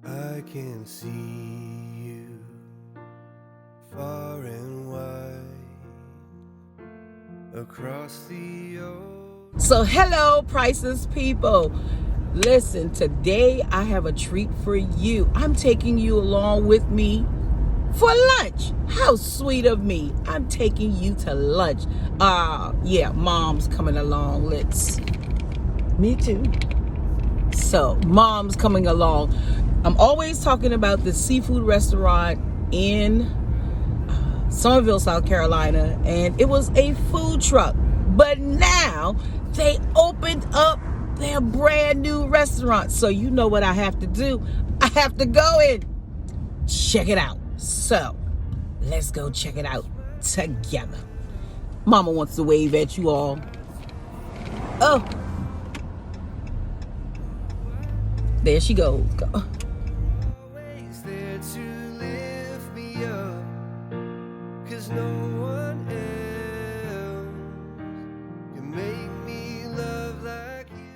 I can see you far and wide across the ocean. So hello, Priceless people. Listen, today I have a treat for you. I'm taking you along with me for lunch. How sweet of me. I'm taking you to lunch. Yeah, mom's coming along. Me too. So, mom's coming along. I'm always talking about the seafood restaurant in Summerville, South Carolina, and it was a food truck. But now they opened up their brand new restaurant. So you know what I have to do? I have to go and check it out. So let's go check it out together. Mama wants to wave at you all. Oh, there she goes. Go.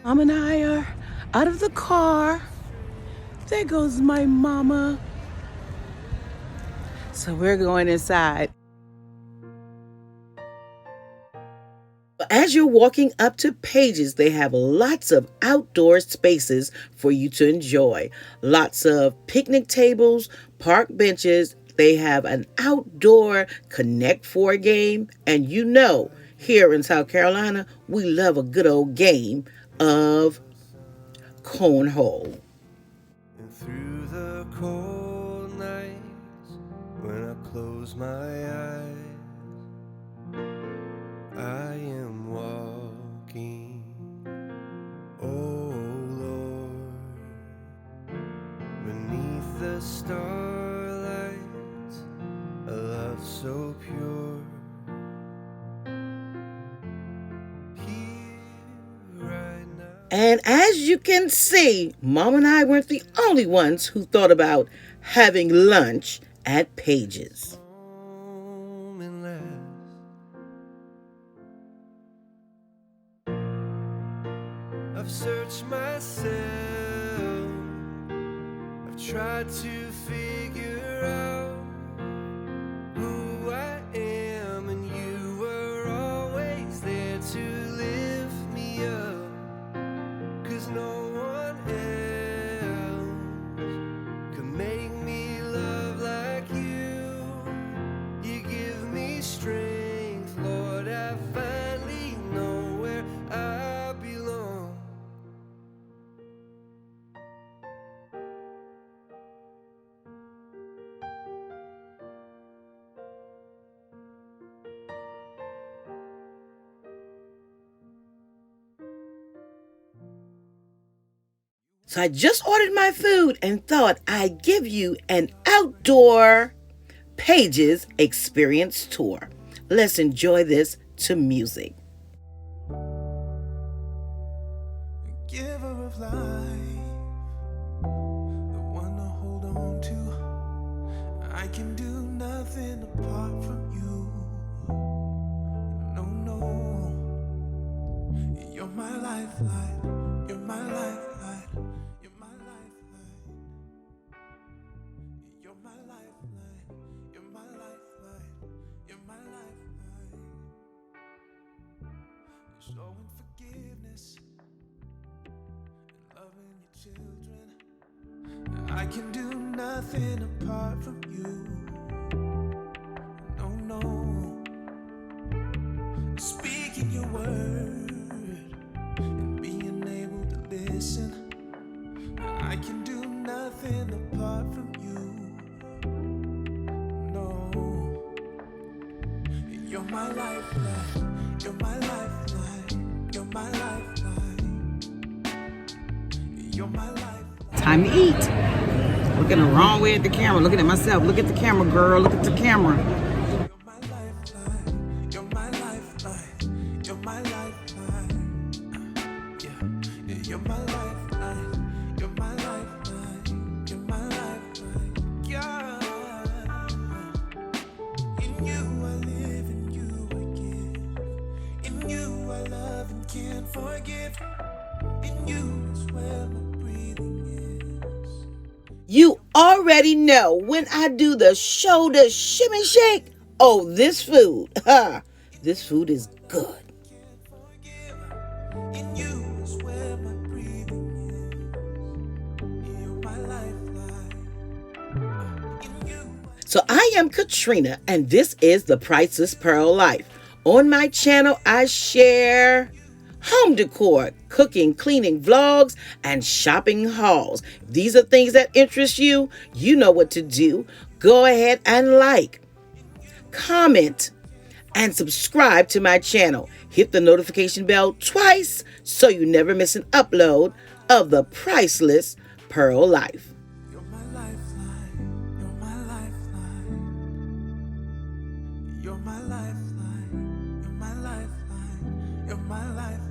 Mom and I are out of the car. There goes my mama. So we're going inside. As you're walking up to Paige's, they have lots of outdoor spaces for you to enjoy. Lots of picnic tables, park benches. They have an outdoor Connect 4 game. And you know, here in South Carolina, we love a good old game of cornhole. And through the cold nights, when I close my eyes, I am walking, oh Lord, beneath the starlight, a love so pure. And as you can see, Mom and I weren't the only ones who thought about having lunch at Paige's. I've searched myself, I've tried to figure out who I am, and you were always there to lift me up. No one else can make me love like you. You give me strength, Lord. I finally know where I belong. So I just ordered my food and thought I'd give you an outdoor Paige's experience tour. Let's enjoy this to music. Giver of life, the one to hold on to. I can do nothing apart from you. No, no. You're my lifeline. You're my lifeline. Showing forgiveness and loving your children. I can do nothing apart from you. No, no. Speaking your word and being able to listen. I can do nothing apart from you. No. You're my lifeline. You're my lifeline. You're my lifeline. You're my lifeline. Time to eat. Looking the wrong way at the camera. Looking at myself. Look at the camera, girl. Look at the camera. You're my lifeline. You're my lifeline. You're my lifeline. Yeah. You're my lifeline. You're my lifeline. You're my lifeline. Yeah. In you I live, in you I give. In you I love and can't forgive. In you is where my breathing is. You already know when I do the shoulder shimmy shake. Oh, this food. This food is good. So I am Katrina, and this is the Priceless Pearl Life. On my channel, I share home decor, cooking, cleaning vlogs, and shopping hauls. If these are things that interest you, you know what to do. Go ahead and like, comment, and subscribe to my channel. Hit the notification bell twice so you never miss an upload of the Priceless Pearl Life. You're my lifeline, you're my lifeline. You're my lifeline, you're my lifeline, you're my lifeline.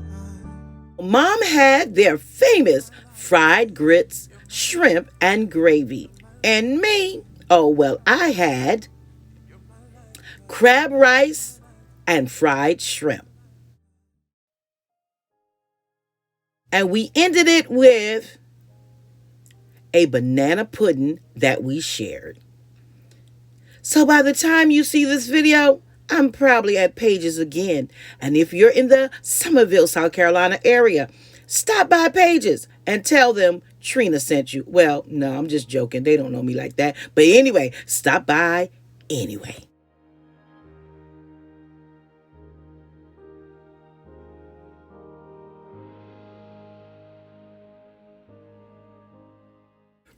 Mom had their famous fried grits, shrimp, and gravy. And me, oh well, I had crab rice and fried shrimp. And we ended it with a banana pudding that we shared. So by the time you see this video, I'm probably at Paige's again. And if you're in the Summerville, South Carolina area, stop by Paige's and tell them Trina sent you. Well, no, I'm just joking. They don't know me like that. But anyway, stop by anyway.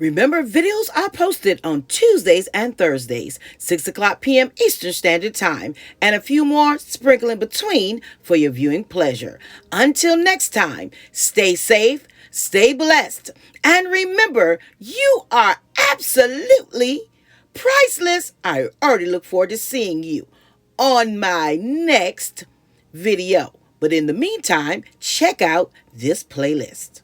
Remember, videos are posted on Tuesdays and Thursdays, 6 o'clock p.m. Eastern Standard Time, and a few more sprinkled in between for your viewing pleasure. Until next time, stay safe, stay blessed, and remember, you are absolutely priceless. I already look forward to seeing you on my next video. But in the meantime, check out this playlist.